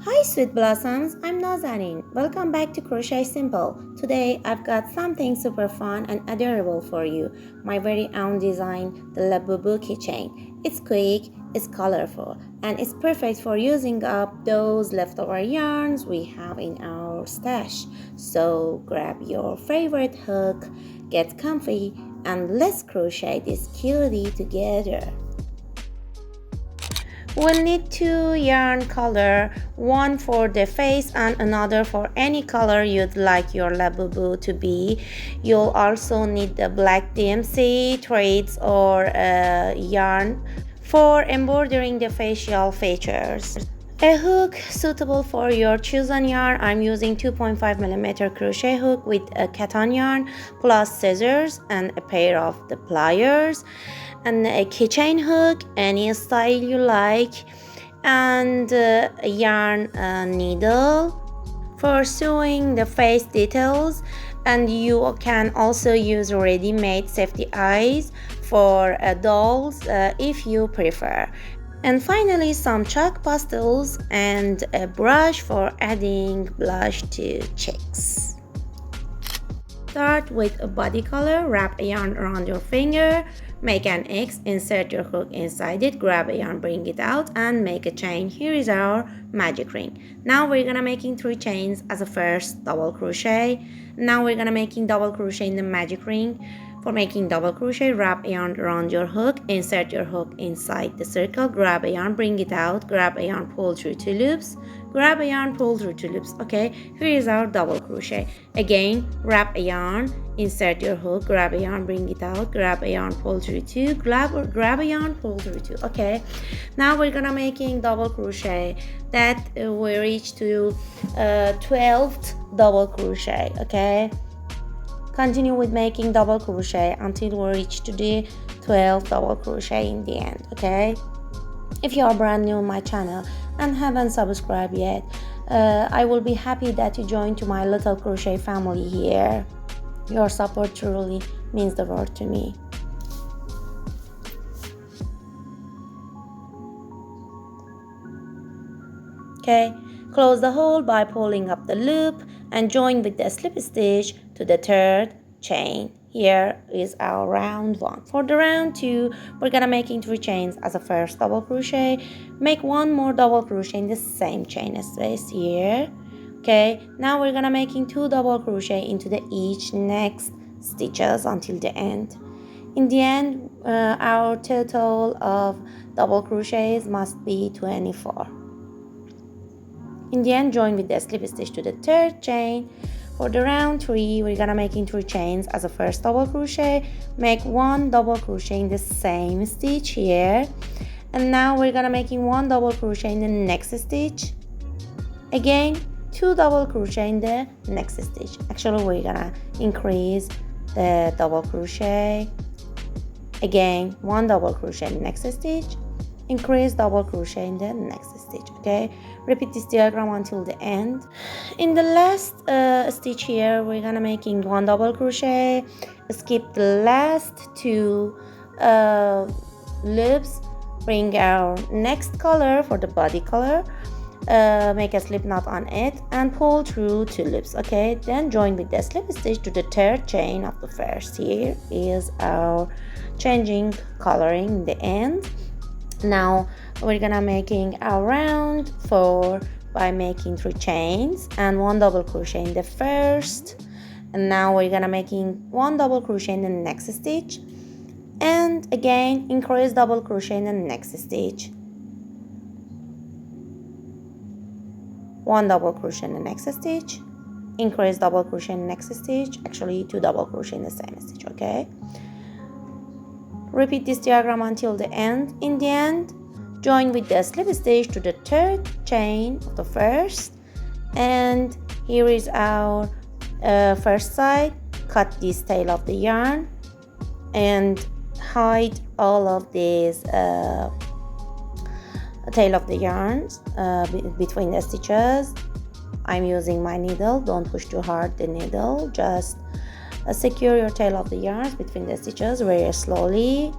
Hi sweet blossoms, I'm Nazanin. Welcome back to Crochet Simple. Today I've got something super fun and adorable for you. My very own design, the LABUBU keychain. It's quick, it's colorful, and it's perfect for using up those leftover yarns we have in our stash. So grab your favorite hook, get comfy, and let's crochet this cutie together. We'll need 2 yarn color, one for the face and another for any color you'd like your LABUBU to be. You'll also need the black DMC threads or yarn for embroidering the facial features. A hook suitable for your chosen yarn. I'm using 2.5mm crochet hook with a cotton yarn plus scissors and a pair of the pliers, and a keychain hook, any style you like, and a yarn needle for sewing the face details. And you can also use ready-made safety eyes for dolls if you prefer. And finally, some chalk pastels and a brush for adding blush to cheeks. Start with a body color, wrap a yarn around your finger, make an X, insert your hook inside it, grab a yarn, bring it out, and make a chain. Here is our magic ring. Now we're gonna making 3 chains as a first double crochet. Now we're gonna making double crochet in the magic ring. For making double crochet, wrap a yarn around your hook, insert your hook inside the circle, grab a yarn, bring it out, grab a yarn, pull through 2 loops, grab a yarn, pull through 2 loops. Okay, here is our double crochet. Again, wrap a yarn, insert your hook, grab a yarn, bring it out, grab a yarn, pull through 2, grab a yarn, pull through 2. Okay, now we're gonna making double crochet that we reach to 12th double crochet. Okay, continue with making double crochet until we reach to the 12th double crochet in the end. Okay, if you are brand new on my channel and haven't subscribed yet, I will be happy that you join to my little crochet family here. Your support truly means the world to me. Okay, close the hole by pulling up the loop and join with the slip stitch to the 3rd chain. Here is our round 1. For the round 2, we're gonna making 3 chains as a first double crochet. Make 1 more double crochet in the same chain space here. Okay, now we're gonna making 2 double crochet into the each next stitches until the end. In the end, our total of double crochets must be 24. In the end, join with the slip stitch to the 3rd chain. For the round 3, we're gonna making 3 chains as a first double crochet. Make 1 double crochet in the same stitch here, and now we're gonna making 1 double crochet in the next stitch. Again, 2 double crochet in the next stitch. Actually, we're gonna increase the double crochet. Again, 1 double crochet in the next stitch, increase double crochet in the next stitch. Okay, repeat this diagram until the end. In the last stitch here, we're gonna making 1 double crochet, skip the last 2 loops, bring our next color for the body color, make a slip knot on it and pull through 2 loops. Okay, then join with the slip stitch to the 3rd chain of the first. Here is our changing coloring in the end. Now we're gonna making our round 4 by making 3 chains and 1 double crochet in the first, and now we're gonna making 1 double crochet in the next stitch, and again increase double crochet in the next stitch, 1 double crochet in the next stitch, increase double crochet in the next stitch, actually 2 double crochet in the same stitch. Okay, repeat this diagram until the end. In the end, join with the slip stitch to the 3rd chain of the first, and here is our first side. Cut this tail of the yarn and hide all of these tail of the yarns between the stitches. I'm using my needle. Don't push too hard the needle, just secure your tail of the yarns between the stitches very slowly.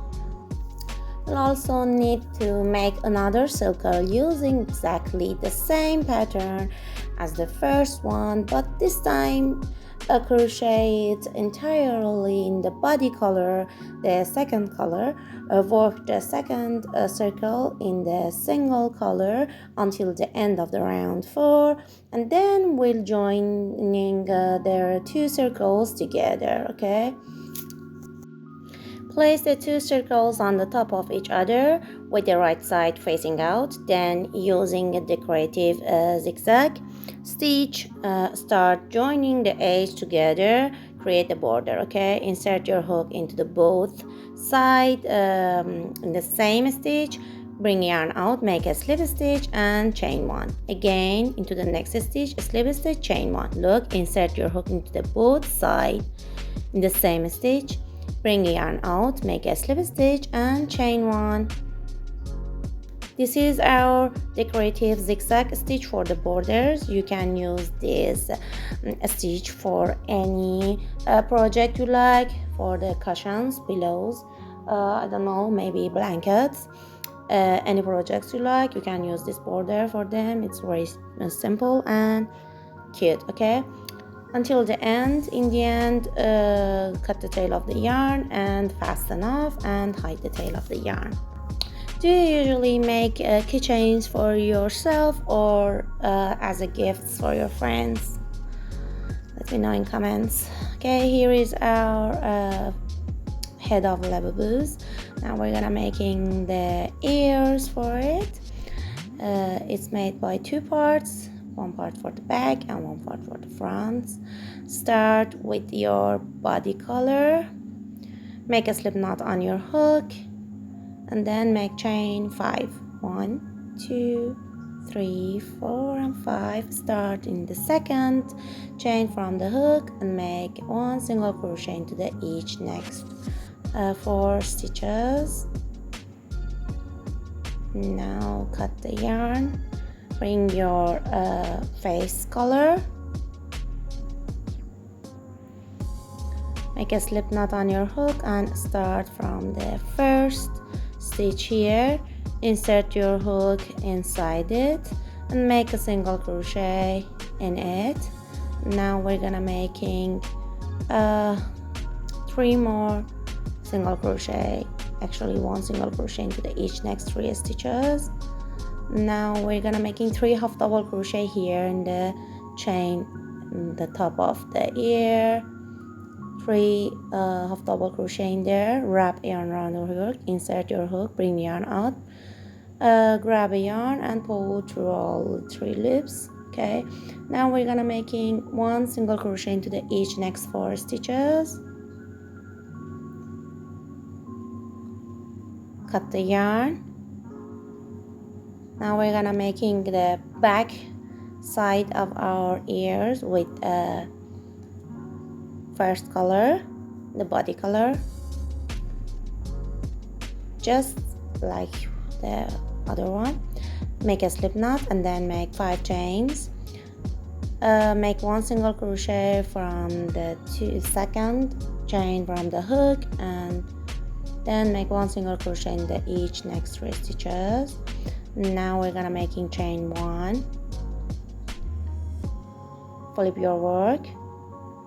You'll also need to make another circle using exactly the same pattern as the first one, but this time crochet it entirely in the body color, the second color. Work the second circle in the single color until the end of the round 4, and then we'll joining their 2 circles together. Okay, place the 2 circles on the top of each other with the right side facing out. Then using a decorative zigzag stitch, start joining the edge together, create a border. Okay, insert your hook into the both side in the same stitch, bring yarn out, make a slip stitch and chain 1. Again into the next stitch, a slip stitch, chain 1. Look, insert your hook into the both side in the same stitch, bring yarn out, make a slip stitch and chain 1. This is our decorative zigzag stitch for the borders. You can use this stitch for any project you like, for the cushions, pillows, I don't know, maybe blankets, any projects you like. You can use this border for them. It's very simple and cute. Okay, until the end. In the end, cut the tail of the yarn and fasten off and hide the tail of the yarn. Do you usually make keychains for yourself or as a gift for your friends? Let me know in comments. Okay, here is our head of Labubus. Now we're gonna making the ears for it. It's made by 2 parts, 1 part for the back and 1 part for the front. Start with your body color, make a slip knot on your hook, and then make chain 5. 1, 2, 3, 4 and 5. Start in the second chain from the hook and make 1 single crochet into the each next 4 stitches. Now cut the yarn, bring your face color, make a slip knot on your hook and start from the first stitch here. Insert your hook inside it and make a single crochet in it. Now we're gonna making 3 more single crochet, actually 1 single crochet into the each next 3 stitches. Now we're gonna making 3 half double crochet here in the chain in the top of the ear, 3 half double crochet in there, wrap yarn around your hook, insert your hook, bring the yarn out, grab a yarn and pull through all 3 loops. Okay, now we're gonna making 1 single crochet into the each next 4 stitches. Cut the yarn. Now we're gonna making the back side of our ears with first color, the body color, just like the other one. Make a slip knot and then make 5 chains. Make 1 single crochet from the second chain from the hook and then make 1 single crochet in the each next 3 stitches. Now we're gonna making chain 1, flip your work.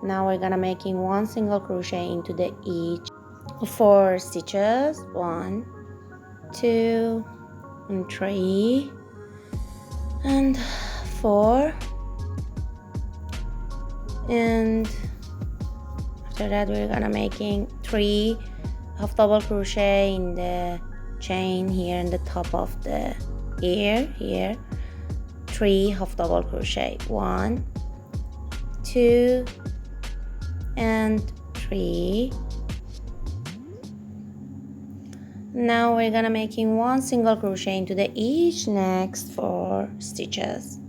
Now we're gonna making 1 single crochet into the each 4 stitches, 1, 2 and 3 and 4, and after that we're gonna making 3 half double crochet in the chain here in the top of the ear here, 3 half double crochet, 1, 2 and 3. Now we're gonna making 1 single crochet into the each next 4 stitches.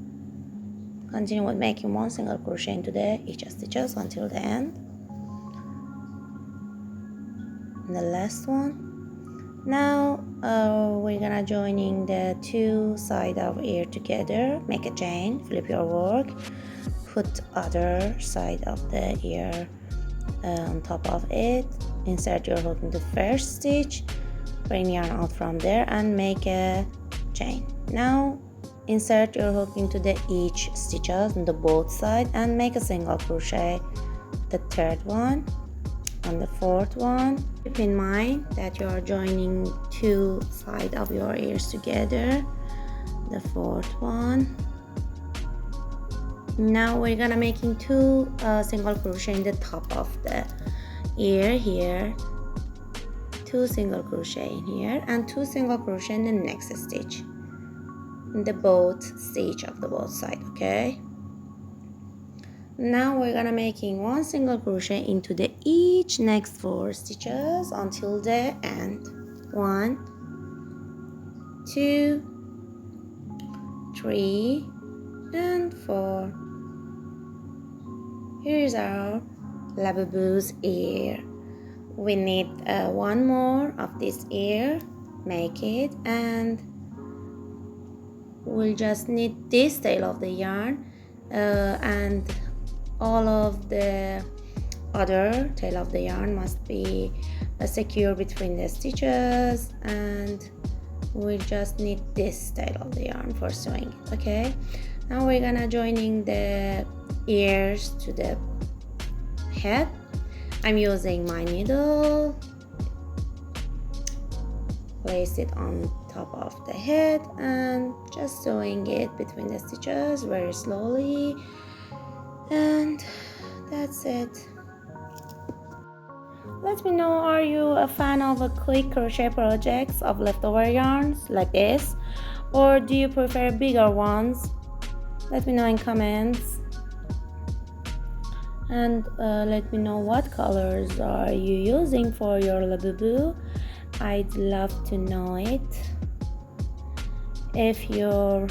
Continue with making 1 single crochet into the each stitches until the end. And the last one. Now we're gonna joining the 2 side of ear together, make a chain, flip your work, put other side of the ear on top of it, insert your hook in the first stitch, bring yarn out from there and make a chain. Now insert your hook into the each stitches on the both side and make a single crochet, the third one and the fourth one. Keep in mind that you are joining two sides of your ears together, the fourth one. Now we're gonna making two single crochet in the top of the ear here, two single crochet in here and two single crochet in the next stitch in the both stitch of the both side. Okay, now we're gonna making one single crochet into the each next 4 stitches until the end. 1, 2, 3 and 4. Here is our Labubu's ear. We need one more of this ear, make it, and we'll just need this tail of the yarn and all of the other tail of the yarn must be secure between the stitches, and we just need this tail of the yarn for sewing it. Okay, now we're gonna joining the ears to the head. I'm using my needle, place it on top of the head and just sewing it between the stitches very slowly, and that's it. Let me know, are you a fan of a quick crochet projects of leftover yarns like this, or do you prefer bigger ones? Let me know in comments, and let me know what colors are you using for your Labubu. I'd love to know it. If you're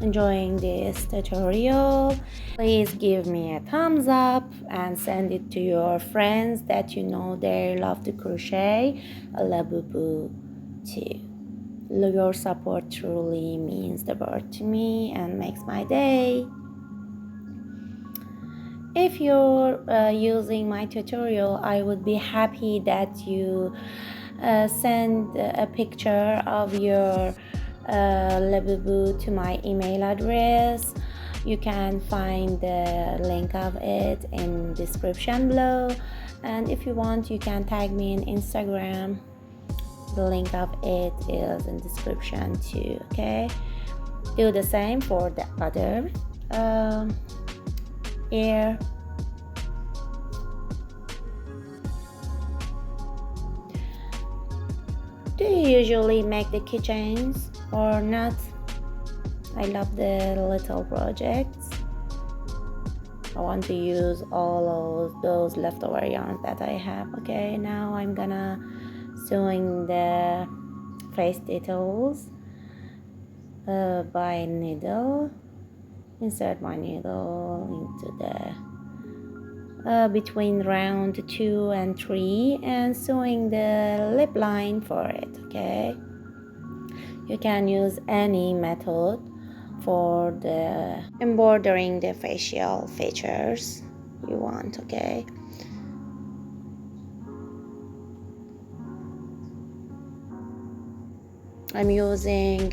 enjoying this tutorial, please give me a thumbs up and send it to your friends that you know they love to crochet a Labubu too. Your support truly means the world to me and makes my day. If you're using my tutorial, I would be happy that you send a picture of your Labubu to my email address. You can find the link of it in description below, and if you want you can tag me in Instagram. The link of it is in description too. Okay, do the same for the other ear. Do you usually make the keychains or not? I love the little projects. I want to use all of those leftover yarns that I have. Okay, now I'm gonna sewing the face details by needle. Insert my needle into the between round 2 and 3 and sewing the lip line for it. Okay, you can use any method for the embroidering the facial features you want. Okay, I'm using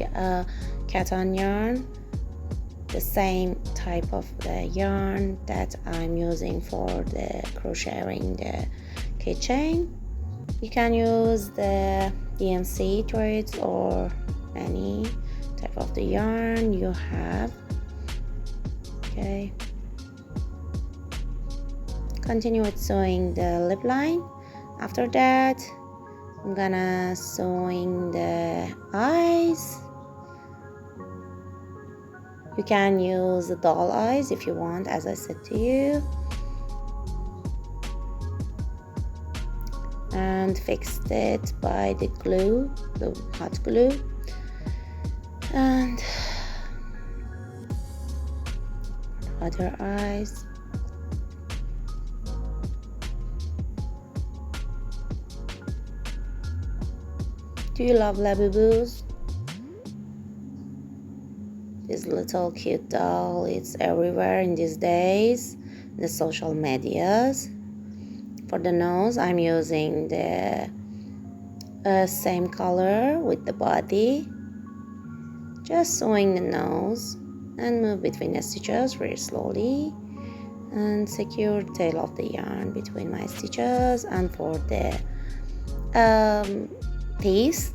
cotton yarn, the same type of the yarn that I'm using for the crocheting the keychain. You can use the DMC threads or any type of the yarn you have. Okay, continue with sewing the lip line. After that I'm gonna sewing the eyes. You can use the doll eyes if you want, as I said to you, and fixed it by the glue, the hot glue. And other eyes. Do you love Labubus? This little cute doll, it's everywhere in these days, the social medias. For the nose, I'm using the same color with the body. Just sewing the nose and move between the stitches very slowly and secure the tail of the yarn between my stitches. And for the teeth,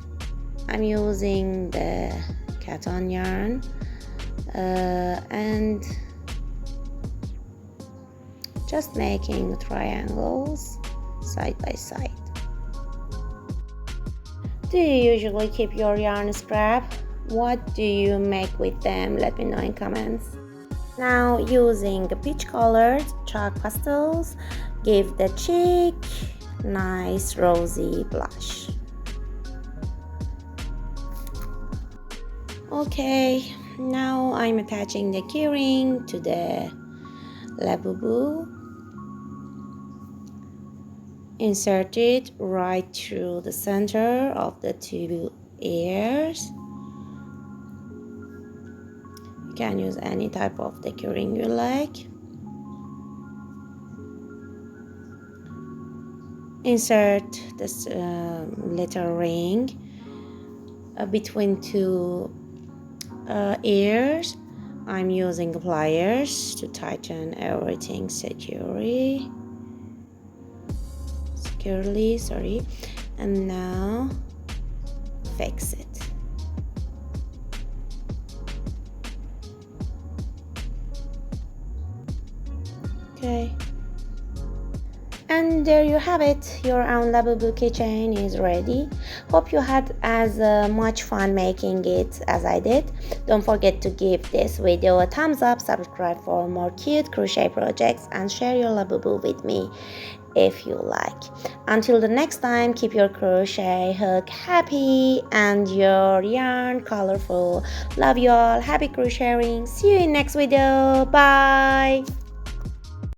I'm using the cotton yarn and just making triangles side by side. Do you usually keep your yarn scrap? What do you make with them? Let me know in comments. Now using peach colored chalk pastels, give the cheek nice rosy blush. Okay, now I'm attaching the keyring to the LABUBU. Insert it right through the center of the two ears. You can use any type of the keyring you like. Insert this little ring between two ears. I'm using pliers to tighten everything securely, and now fix it. Okay, and there you have it. Your own LABUBU keychain is ready. Hope you had as much fun making it as I did. Don't forget to give this video a thumbs up, subscribe for more cute crochet projects, and share your LABUBU with me if you like. Until the next time, keep your crochet hook happy and your yarn colorful. Love you all. Happy crocheting. See you in next video. Bye.